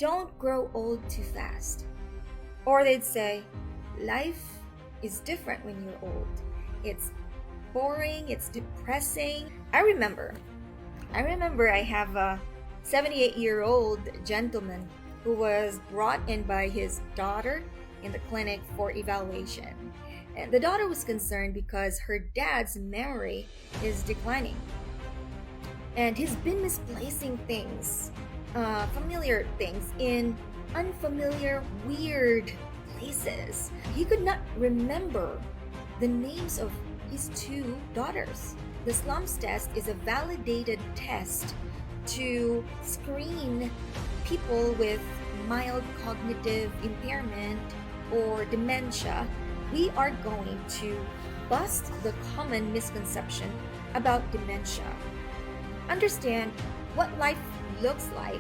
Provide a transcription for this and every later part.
don't grow old too fast. Or they'd say, life is different when you're old. It's boring, it's depressing. I remember I have a 78-year-old gentleman who was brought in by his daughter in the clinic for evaluation. And the daughter was concerned because her dad's memory is declining. And he's been misplacing things, familiar things, in unfamiliar, weird places. He could not remember the names of his two daughters. The slums test is a validated test to screen people with mild cognitive impairment or dementia. We are going to bust the common misconception about dementia. Understand what life looks like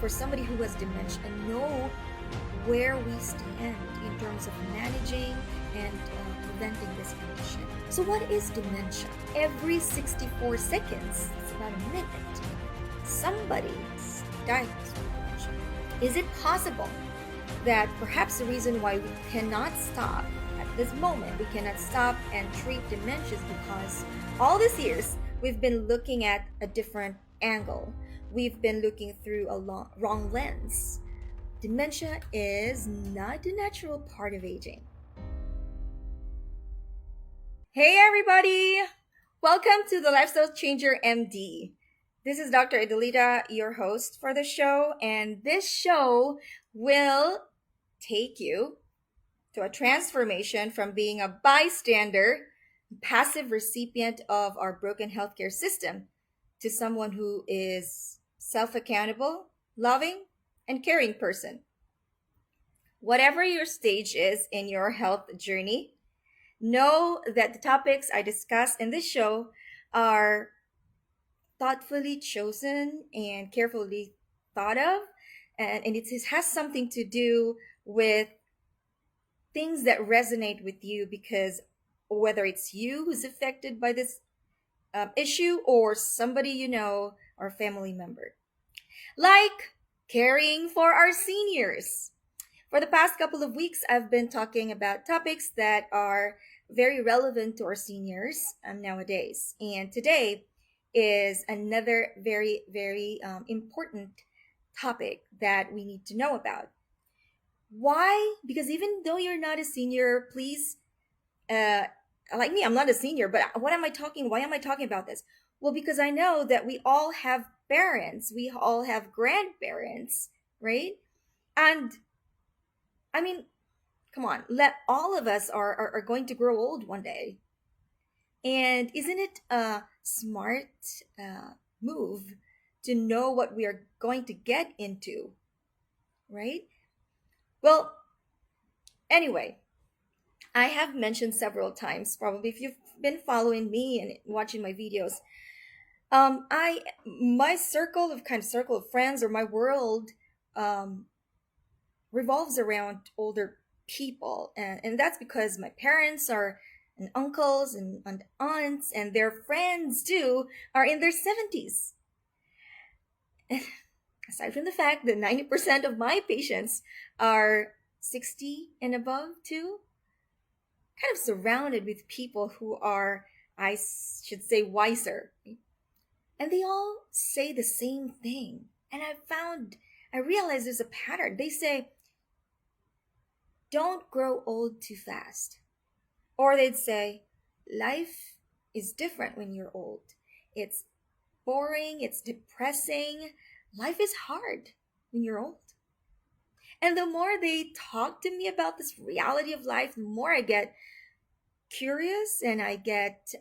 for somebody who has dementia and know where we stand in terms of managing and preventing this condition. So what is dementia? Every 64 seconds, it's about a minute, somebody's diagnosed with dementia. Is it possible that perhaps the reason why we cannot stop at this moment, we cannot stop and treat dementia is because all these years we've been looking at a different angle. We've been looking through a wrong lens. Dementia is not a natural part of aging. Hey everybody! Welcome to the Lifestyle Changer MD. This is Dr. Adelita, your host for the show, and this show will take you to a transformation from being a bystander, passive recipient of our broken healthcare system, to someone who is self-accountable, loving, and caring person. Whatever your stage is in your health journey, know that the topics I discuss in this show are thoughtfully chosen and carefully thought of, and it has something to do with things that resonate with you, because whether it's you who's affected by this issue or somebody you know or family member. Like caring for our seniors. For the past couple of weeks, I've been talking about topics that are very relevant to our seniors nowadays. And today is another very, very important topic that we need to know about. Why? Because even though you're not a senior, please, like me, I'm not a senior, but why am I talking about this? Well, because I know that we all have parents, we all have grandparents, right? And I mean, come on, all of us are going to grow old one day. And isn't it a smart move to know what we are going to get into, right? Well, anyway, I have mentioned several times, probably if you've been following me and watching my videos, my circle of friends, or my world, revolves around older people, and that's because my parents are and uncles and aunts and their friends too are in their 70s. Aside from the fact that 90% of my patients are 60 and above too, kind of surrounded with people who are, I should say, wiser. And they all say the same thing. And I realize there's a pattern. They say, don't grow old too fast. Or they'd say, life is different when you're old. It's boring, it's depressing. Life is hard when you're old. And the more they talk to me about this reality of life, the more I get curious and I get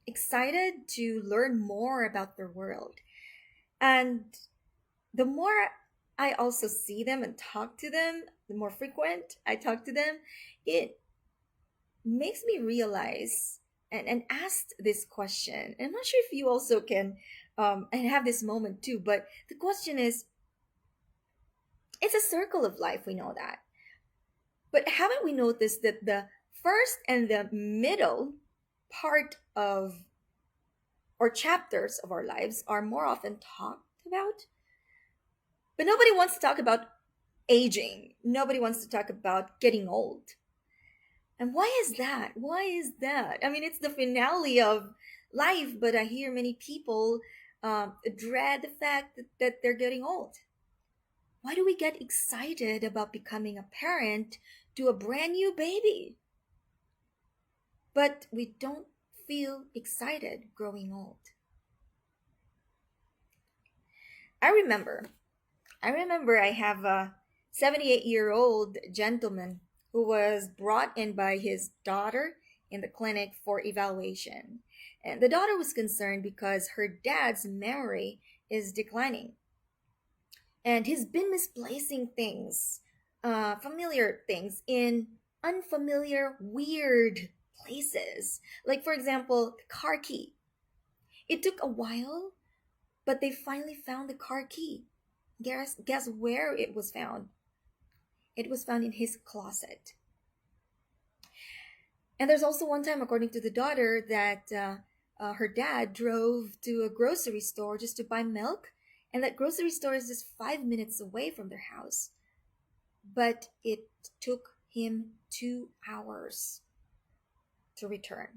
excited to learn more about their world. And the more I also see them and talk to them, the more frequent I talk to them, it makes me realize and ask this question. And I'm not sure if you also can and have this moment too, but the question is, it's a circle of life, we know that. But haven't we noticed that the first and the middle part of or chapters of our lives are more often talked about? But nobody wants to talk about aging. Nobody wants to talk about getting old. And why is that? Why is that? I mean, it's the finale of life, but I hear many people dread the fact that they're getting old. Why do we get excited about becoming a parent to a brand new baby? But we don't feel excited growing old. I remember, I have a 78-year-old gentleman who was brought in by his daughter in the clinic for evaluation. And the daughter was concerned because her dad's memory is declining. And he's been misplacing things, familiar things, in unfamiliar, weird places. Like, for example, the car key. It took a while, but they finally found the car key. Guess where it was found? It was found in his closet. And there's also one time, according to the daughter, that her dad drove to a grocery store just to buy milk, and that grocery store is just 5 minutes away from their house. But it took him 2 hours to return.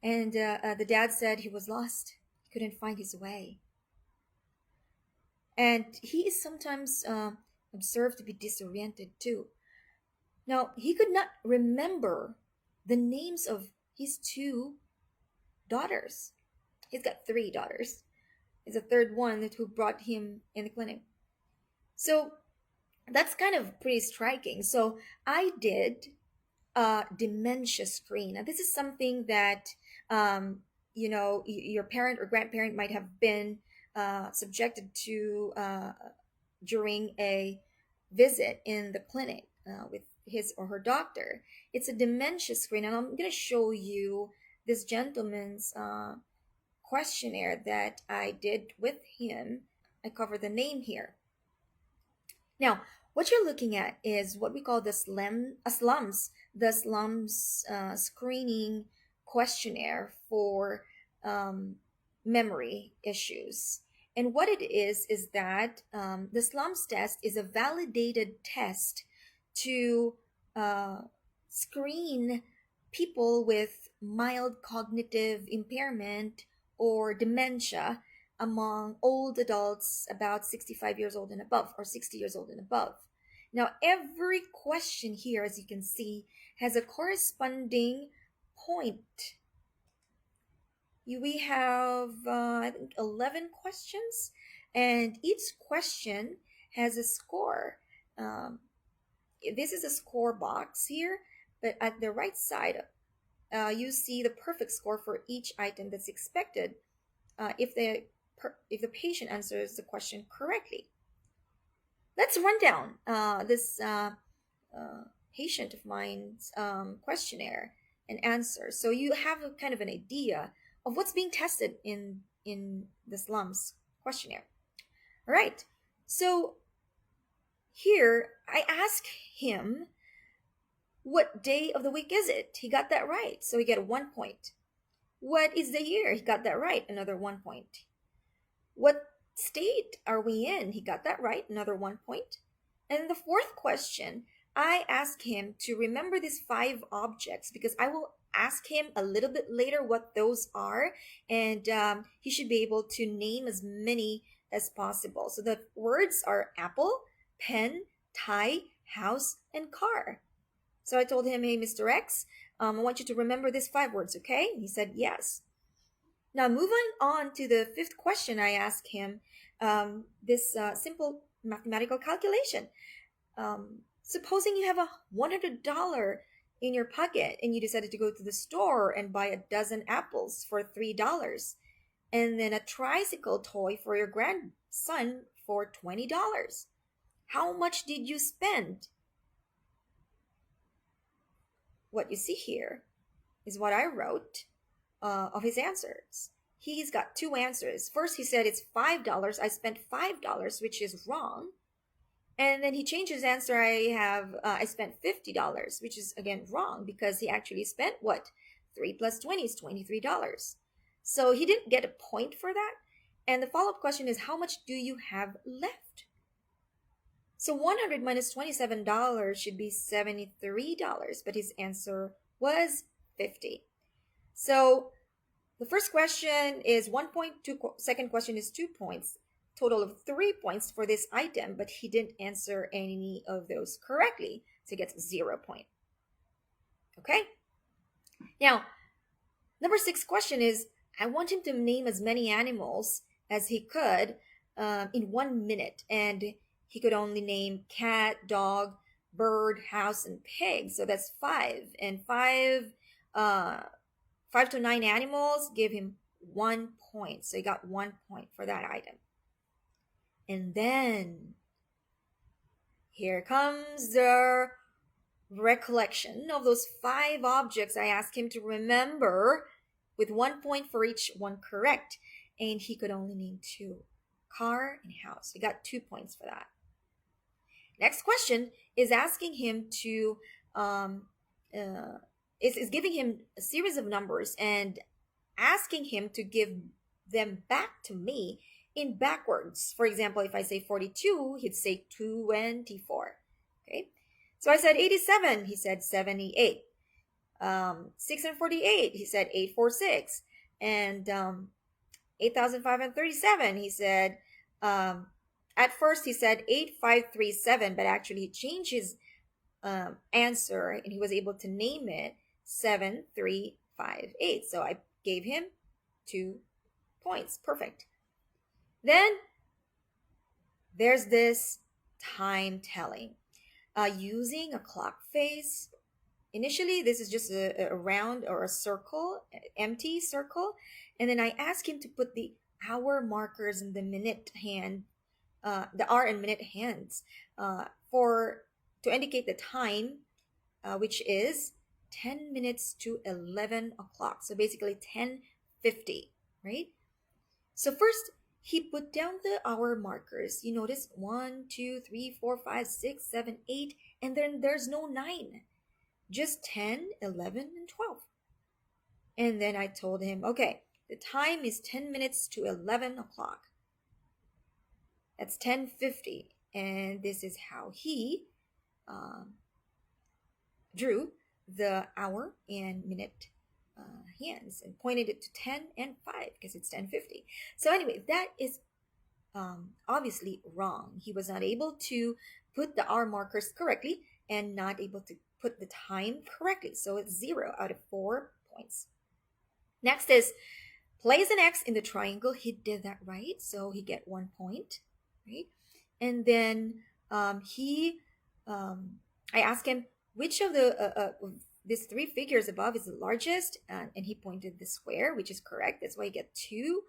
And the dad said he was lost. He couldn't find his way. And he is sometimes observed to be disoriented too. Now, he could not remember the names of his 2 daughters. He's got 3 daughters. It's a third one who brought him in the clinic. So that's kind of pretty striking. So I did a dementia screen. And this is something that, your parent or grandparent might have been subjected to during a visit in the clinic with his or her doctor. It's a dementia screen, and I'm going to show you this gentleman's questionnaire that I did with him. I cover the name here. Now, what you're looking at is what we call the slums screening questionnaire for memory issues. And what it is that the slums test is a validated test to screen people with mild cognitive impairment or dementia among old adults about 65 years old and above, or 60 years old and above. Now, every question here, as you can see, has a corresponding point. We have, I think, 11 questions, and each question has a score. This is a score box here, but at the right side, you see the perfect score for each item that's expected if the patient answers the question correctly. Let's run down this patient of mine's questionnaire and answer, so you have a kind of an idea of what's being tested in the slums questionnaire. All right, so here I ask him, what day of the week is it? He got that right, so he got 1 point. What is the year? He got that right, another 1 point. What state are we in? He got that right, another 1 point. And the fourth question, I ask him to remember these 5 objects, because I will ask him a little bit later what those are, and he should be able to name as many as possible. So the words are apple, pen, tie, house, and car. So I told him, hey, Mr. X, I want you to remember these 5 words, okay? And he said yes. Now, moving on to the 5th question, I asked him this simple mathematical calculation. Supposing you have $100 in your pocket and you decided to go to the store and buy a dozen apples for $3, and then a tricycle toy for your grandson for $20. How much did you spend? What you see here is what I wrote of his answers. He's got 2 answers. First, he said it's $5. I spent $5, which is wrong. And then he changed his answer. I spent $50, which is again wrong, because he actually spent what? 3 plus 20 is $23. So he didn't get a point for that. And the follow up question is, how much do you have left? So 100 minus $27 should be $73, but his answer was 50. So the first question is 1 point, second question is 2 points, total of 3 points for this item, but he didn't answer any of those correctly, so he gets 0 point. Okay? Now, number six question is, I want him to name as many animals as he could in 1 minute, and he could only name cat, dog, bird, house, and pig. So that's five, and uh, 5 to 9 animals give him 1 point. So he got 1 point for that item. And then here comes the recollection of those 5 objects I asked him to remember, with 1 point for each one correct. And he could only name 2, car and house. He got 2 points for that. Next question is asking him to is giving him a series of numbers and asking him to give them back to me in backwards. For example, if I say 42, he'd say 24. Okay, so I said 87, he said 78. 6 and 48, he said 846. And 8,537, he said, at first he said 8537, but actually he changed his answer and he was able to name it 7358. So I gave him 2 points. Perfect. Then there's this time telling using a clock face. Initially, this is just a round or a circle, empty circle. And then I asked him to put the hour markers in the minute hand, the hour and minute hands, to indicate the time, which is 10 minutes to 11 o'clock. So basically 10:50, right? So first, he put down the hour markers. You notice 1, 2, 3, 4, 5, 6, 7, 8, and then there's no 9. Just 10, 11, and 12. And then I told him, okay, the time is 10 minutes to 11 o'clock. That's 10:50. And this is how he drew the hour and minute hands and pointed it to 10 and 5 because it's 10:50. So anyway, that is obviously wrong. He was not able to put the hour markers correctly and not able to put the time correctly. So it's 0 out of 4 points. Next is place an X in the triangle. He did that right, so he get 1 point, right? And then I asked him which of these 3 figures above is the largest, and he pointed the square, which is correct. That's why you get 2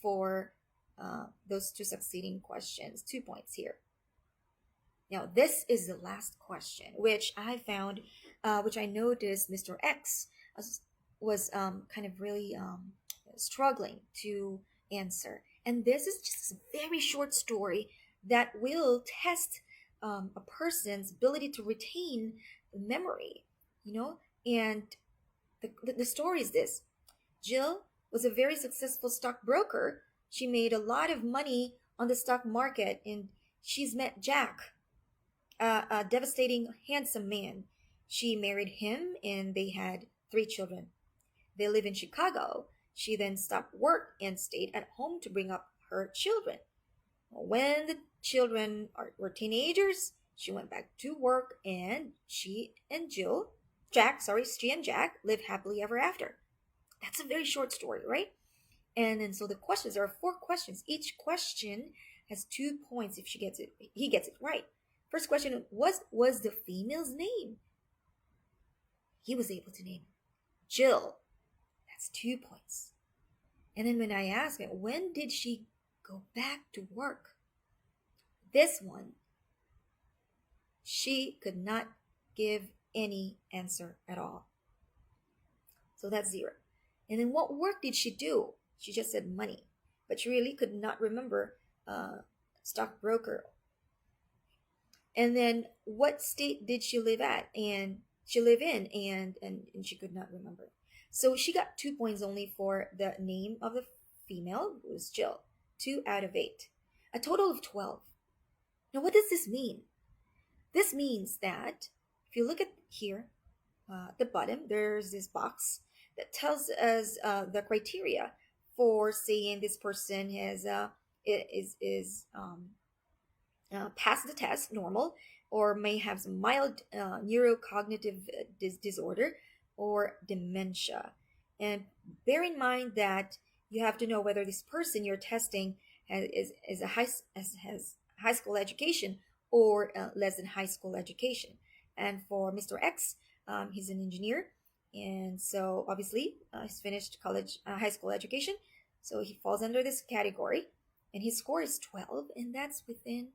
for those 2 succeeding questions. 2 points here. Now, this is the last question, which I found, which I noticed Mr. X was kind of really struggling to answer. And this is just a very short story that will test a person's ability to retain memory, And the story is this. Jill was a very successful stockbroker. She made a lot of money on the stock market, and she's met Jack, a devastating, handsome man. She married him, and they had 3 children. They live in Chicago. She then stopped work and stayed at home to bring up her children. When the children were teenagers, she went back to work, and she and Jack lived happily ever after. That's a very short story, right? And then so the questions, there are 4 questions. Each question has 2 points if he gets it right. First question was the female's name. He was able to name Jill. That's 2 points. And then when I asked him, when did she go back to work? This one, she could not give any answer at all. So that's 0. And then what work did she do? She just said money, but she really could not remember stockbroker. And then what state did she live at? And she lived in, and she could not remember. So she got 2 points only for the name of the female, who was Jill. 2 out of 8, a total of 12. Now, what does this mean? This means that if you look at here, at the bottom, there's this box that tells us the criteria for saying this person is pass the test normal, or may have some mild neurocognitive disorder or dementia. And bear in mind that you have to know whether this person you're testing has high school education or less than high school education. And for Mr. X, he's an engineer, and so obviously he's finished high school education, so he falls under this category, and his score is 12, and that's within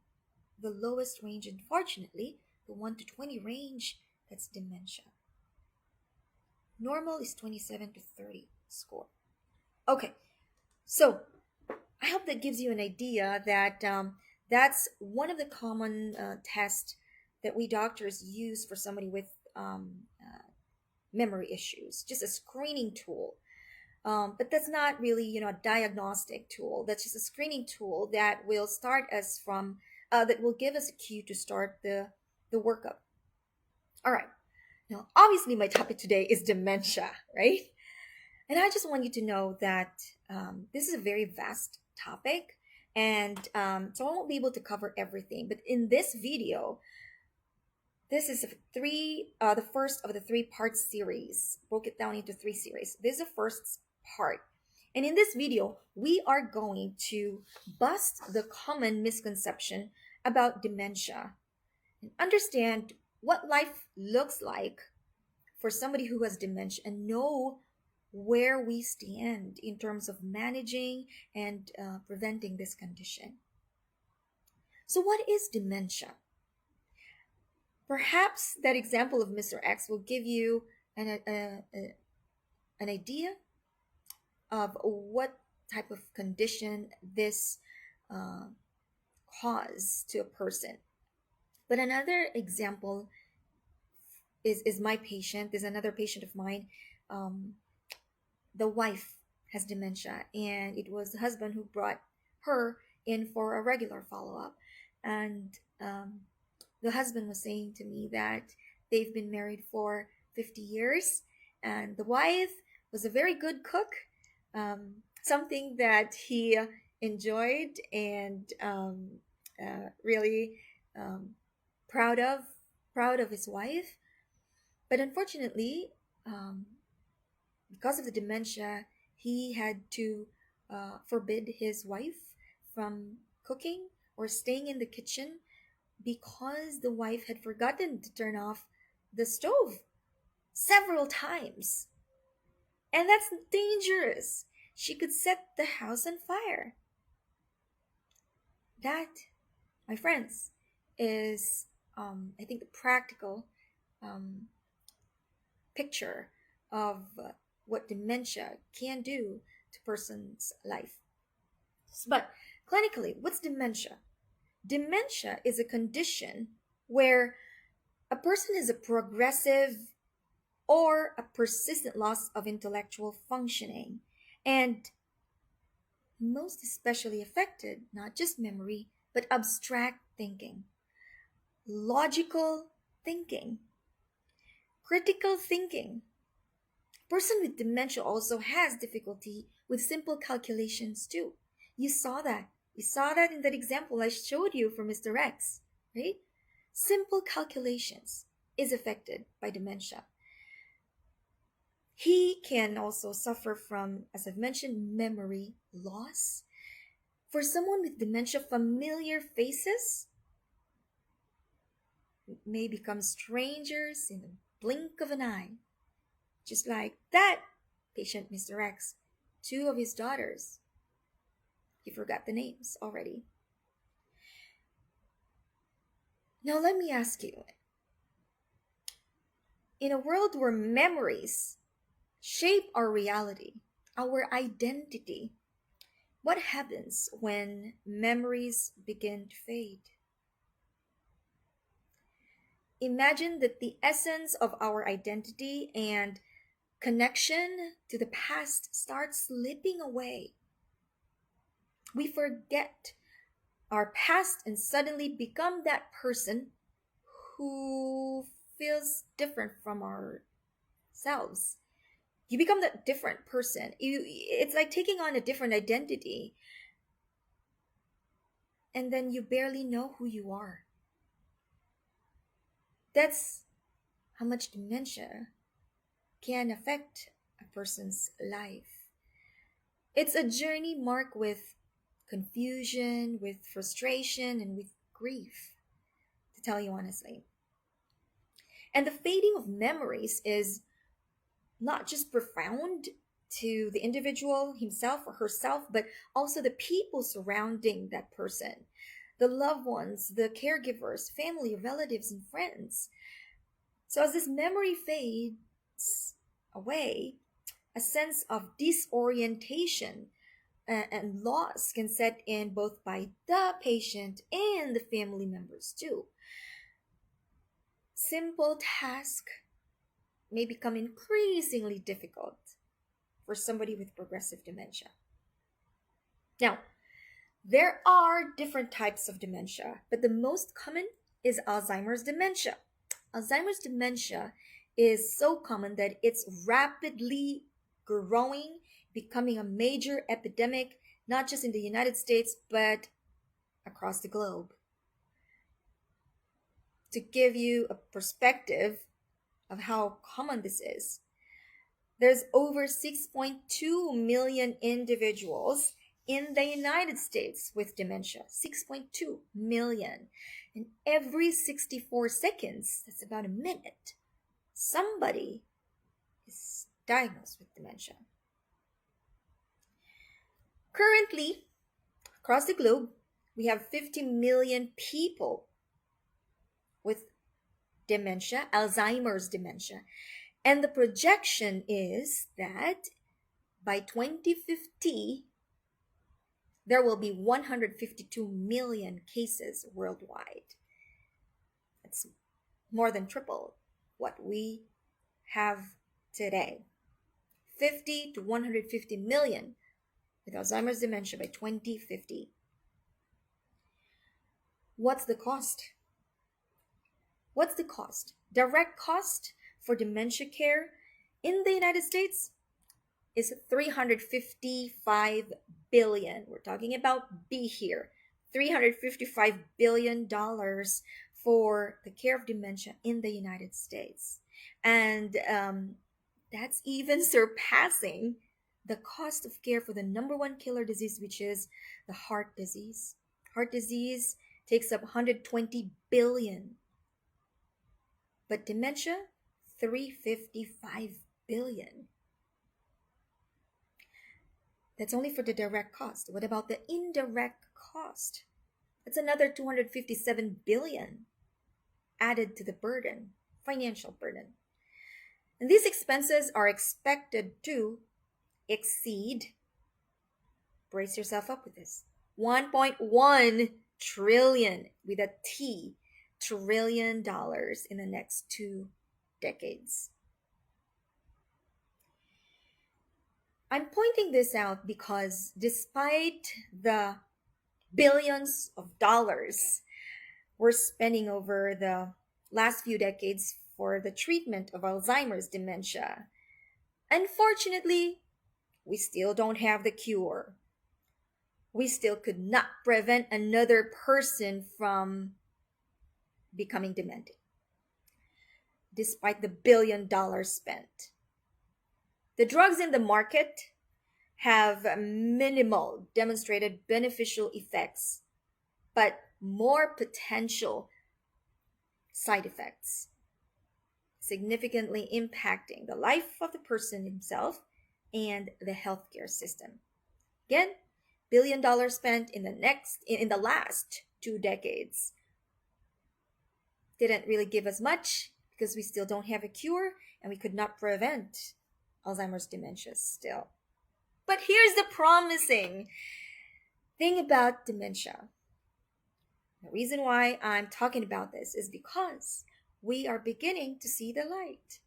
the lowest range. Unfortunately, the 1 to 20 range, that's dementia. Normal is 27 to 30 score. Okay, so I hope that gives you an idea that that's one of the common tests that we doctors use for somebody with memory issues, just a screening tool. But that's not really, a diagnostic tool. That's just a screening tool that will start us from, that will give us a cue to start the workup. All right. Now, obviously, my topic today is dementia, right? And I just want you to know that this is a very vast topic, and so I won't be able to cover everything. But in this video, this is the first of the 3-part series. Broke it down into 3 series. This is the first part. And in this video, we are going to bust the common misconception about dementia and understand what life looks like for somebody who has dementia, and know where we stand in terms of managing and preventing this condition. So what is dementia? Perhaps that example of Mr. X will give you an idea of what type of condition this cause to a person. But another example is my patient. There's another patient of mine. The wife has dementia, and it was the husband who brought her in for a regular follow-up. And the husband was saying to me that they've been married for 50 years, and the wife was a very good cook, something that he enjoyed and really proud of his wife. But unfortunately, because of the dementia, he had to forbid his wife from cooking or staying in the kitchen, because the wife had forgotten to turn off the stove several times. And that's dangerous. She could set the house on fire. That, my friends, is, I think, the practical picture of what dementia can do to a person's life. But clinically, what's dementia? Dementia is a condition where a person has a progressive or a persistent loss of intellectual functioning, and most especially affected not just memory, but abstract thinking, logical thinking, critical thinking. A person with dementia also has difficulty with simple calculations too. You saw that. You saw that in that example I showed you for Mr. X, right? Simple calculations is affected by dementia. He can also suffer from, as I've mentioned, memory loss. For someone with dementia, familiar faces may become strangers in the blink of an eye. Just like that patient, Mr. X, 2 of his daughters. He forgot the names already. Now let me ask you, in a world where memories shape our reality, our identity, what happens when memories begin to fade? Imagine that the essence of our identity and connection to the past starts slipping away. We forget our past and suddenly become that person who feels different from ourselves. You become that different person. It's like taking on a different identity, and then you barely know who you are. That's how much dementia can affect a person's life. It's a journey marked with confusion, with frustration, and with grief, to tell you honestly. And the fading of memories is not just profound to the individual himself or herself, but also the people surrounding that person, the loved ones, the caregivers, family, relatives, and friends. So as this memory fades away, a sense of disorientation and loss can set in both by the patient and the family members too. Simple tasks may become increasingly difficult for somebody with progressive dementia. Now, there are different types of dementia, but the most common is Alzheimer's dementia. Alzheimer's dementia is so common that it's rapidly growing, becoming a major epidemic, not just in the United States, but across the globe. To give you a perspective of how common this is, there's over 6.2 million individuals in the United States with dementia. 6.2 million. And every 64 seconds, that's about a minute, somebody is diagnosed with dementia. Currently, across the globe, we have 50 million people with dementia, Alzheimer's dementia. And the projection is that by 2050, there will be 152 million cases worldwide. That's more than triple what we have today. 50 to 150 million with Alzheimer's dementia by 2050. What's the cost? What's the cost? Direct cost for dementia care in the United States is 355 billion. We're talking about B here. $355 billion for the care of dementia in the United States. And that's even surpassing the cost of care for the number one killer disease, which is the heart disease. Heart disease takes up 120 billion. But dementia, 355 billion. That's only for the direct cost. What about the indirect cost? That's another 257 billion added to the burden, financial burden. And these expenses are expected to exceed, brace yourself up with this, 1.1 trillion with a T, trillion dollars in the next 2 decades. I'm pointing this out because despite the billions of dollars we're spending over the last few decades for the treatment of Alzheimer's dementia, unfortunately, we still don't have the cure. We still could not prevent another person from becoming demented, despite the $1 billion spent. The drugs in the market have minimal demonstrated beneficial effects, but more potential side effects, significantly impacting the life of the person himself and the healthcare system. Again, $1 billion spent in the last 2 decades didn't really give us much because we still don't have a cure and we could not prevent Alzheimer's dementia still. But here's the promising thing about dementia. The reason why I'm talking about this is because we are beginning to see the light.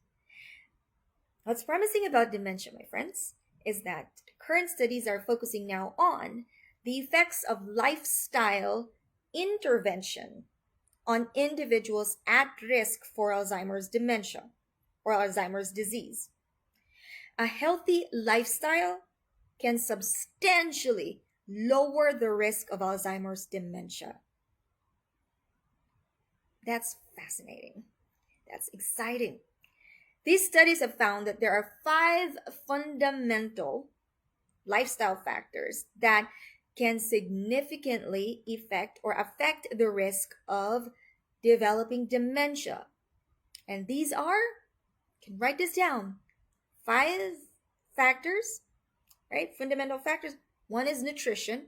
What's promising about dementia, my friends, is that current studies are focusing now on the effects of lifestyle intervention on individuals at risk for Alzheimer's dementia or Alzheimer's disease. A healthy lifestyle can substantially lower the risk of Alzheimer's dementia. That's fascinating. That's exciting. These studies have found that there are five fundamental lifestyle factors that can significantly affect the risk of developing dementia. And these are, you can write this down, five factors, right? Fundamental factors. One is nutrition,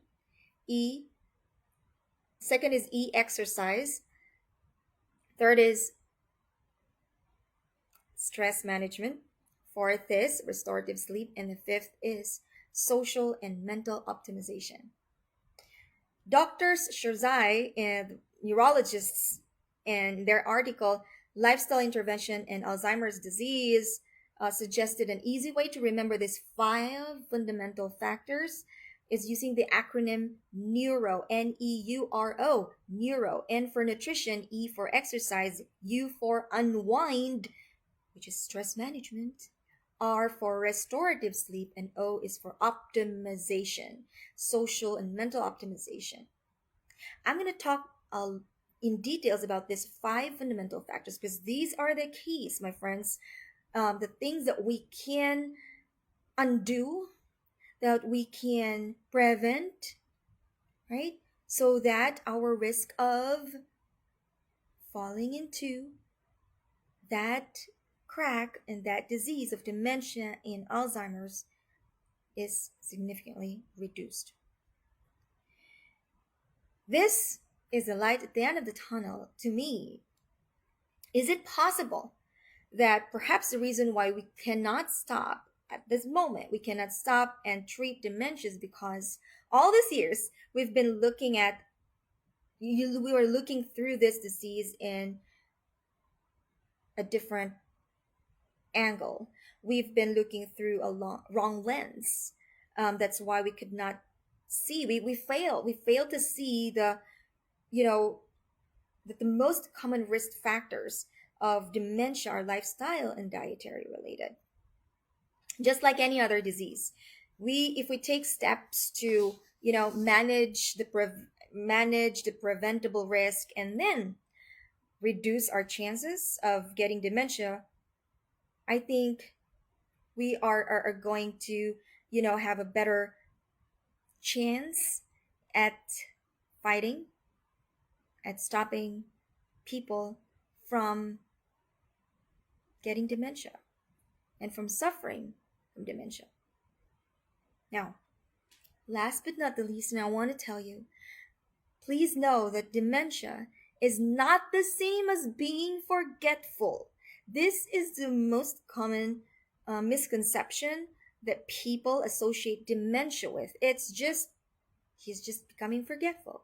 E. Second is E, exercise. Third is stress management. Fourth is restorative sleep. And the fifth is social and mental optimization. Doctors Shirzai and neurologists in their article, Lifestyle Intervention and Alzheimer's Disease, suggested an easy way to remember these five fundamental factors is using the acronym NEURO, N-E-U-R-O, NEURO, N for nutrition, E for exercise, U for unwind, which is stress management, R for restorative sleep, and O is for optimization, social and mental optimization. I'm going to talk in details about these five fundamental factors because these are the keys, my friends, the things that we can undo, that we can prevent, right? So that our risk of falling into that crack and that disease of dementia and Alzheimer's is significantly reduced. This is the light at the end of the tunnel to me. Is it possible that perhaps the reason why we cannot stop at this moment, we cannot stop and treat dementia is because all these years we've been looking at, we were looking through this disease in a different angle. We've been looking through a wrong lens. That's why we could not see. We fail. We fail to see that the most common risk factors of dementia are lifestyle and dietary related. Just like any other disease, if we take steps to manage the preventable risk and then reduce our chances of getting dementia, I think we are going to have a better chance at fighting, at stopping people from getting dementia and from suffering from dementia. Now, last but not the least, and I want to tell you, please know that dementia is not the same as being forgetful. This is the most common misconception that people associate dementia with. He's just becoming forgetful.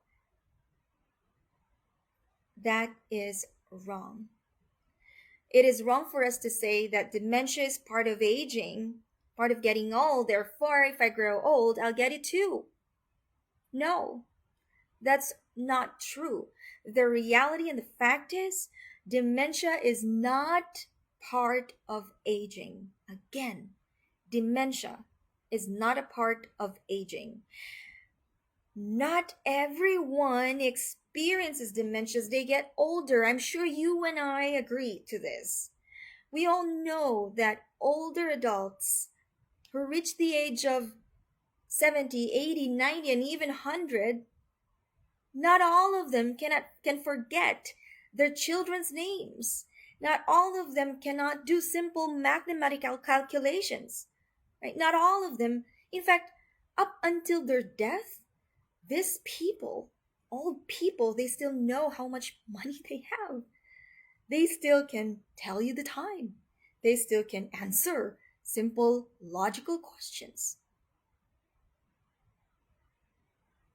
That is wrong. It is wrong for us to say that dementia is part of aging, part of getting old. Therefore, if I grow old, I'll get it too. No, that's not true. The reality and the fact is, dementia is not part of aging. Again, dementia is not a part of aging. Not everyone experiences dementia as they get older. I'm sure you and I agree to this. We all know that older adults who reach the age of 70, 80, 90, and even 100, not all of them can forget their children's names. Not all of them cannot do simple mathematical calculations. Right? Not all of them. In fact, up until their death, these people, old people, they still know how much money they have. They still can tell you the time. They still can answer simple logical questions.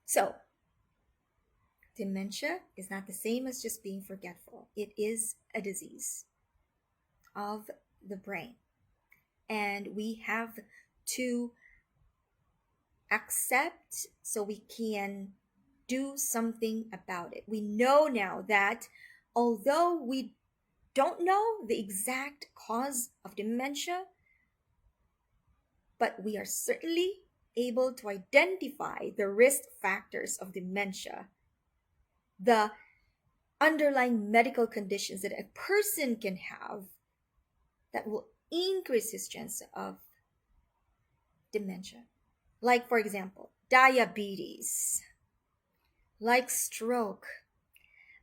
So, dementia is not the same as just being forgetful. It is a disease of the brain. And we have to accept so we can do something about it. We know now that although we don't know the exact cause of dementia, but we are certainly able to identify the risk factors of dementia, the underlying medical conditions that a person can have that will increase his chance of dementia. Like, for example, diabetes, like stroke,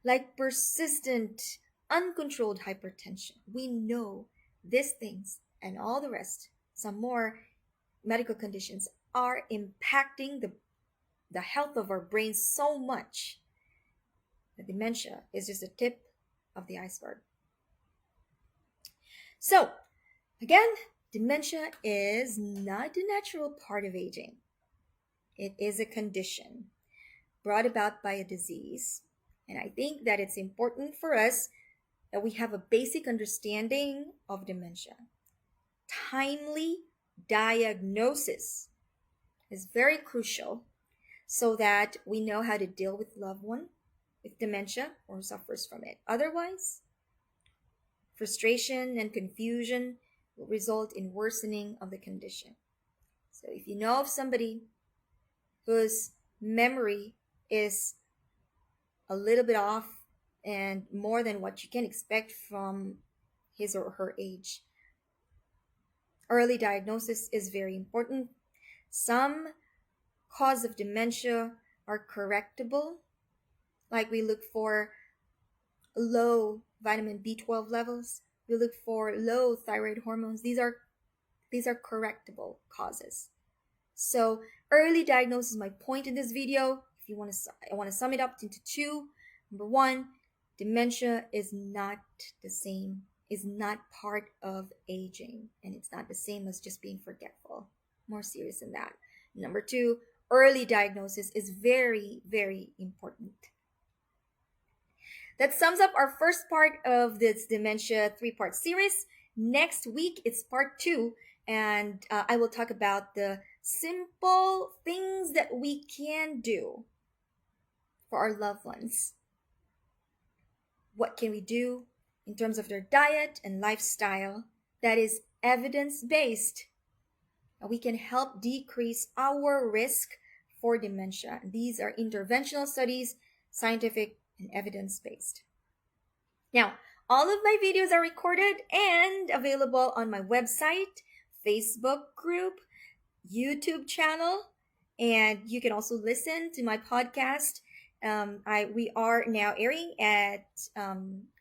like persistent, uncontrolled hypertension. We know these things and all the rest, some more medical conditions, are impacting the health of our brain so much that dementia is just the tip of the iceberg. So, again, dementia is not a natural part of aging. It is a condition brought about by a disease. And I think that it's important for us that we have a basic understanding of dementia. Timely diagnosis is very crucial so that we know how to deal with loved one with dementia or suffers from it. Otherwise, frustration and confusion will result in worsening of the condition. So if you know of somebody whose memory is a little bit off and more than what you can expect from his or her age, early diagnosis is very important. Some cause of dementia are correctable, like we look for low vitamin B12 levels, we look for low thyroid hormones. These are correctable causes. So early diagnosis is my point in this video. If you want to, I want to sum it up into two. Number one, dementia is not part of aging, and it's not the same as just being forgetful. More serious than that. Number two, early diagnosis is very, very important. That sums up our first part of this dementia 3-part series. Next week, it's part 2, and I will talk about the simple things that we can do for our loved ones. What can we do in terms of their diet and lifestyle that is evidence-based? We can help decrease our risk for dementia. These are interventional studies, scientific and evidence-based. Now, all of my videos are recorded and available on my website, Facebook group, YouTube channel, and you can also listen to my podcast. We are now airing at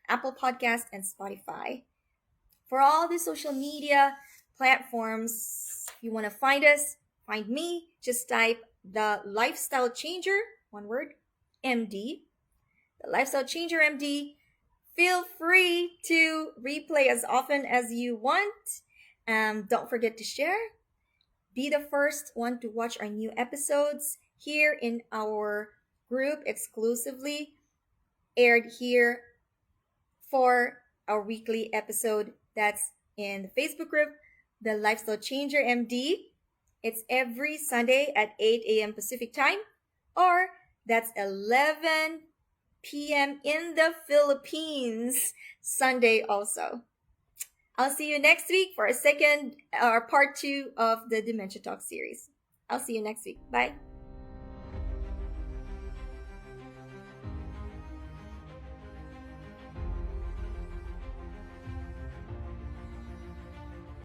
Apple Podcast and Spotify. For all the social media platforms, if you want to find us, find me, just type the Lifestyle Changer, one word, MD. The Lifestyle Changer MD. Feel free to replay as often as you want. Don't forget to share. Be the first one to watch our new episodes here in our group, exclusively aired here for our weekly episode. That's in the Facebook group, the Lifestyle Changer MD. It's every Sunday at 8 a.m. Pacific time, or that's 11 p.m. in the Philippines, Sunday also. I'll see you next week for a part 2 of the Dementia Talk series. I'll see you next week. Bye.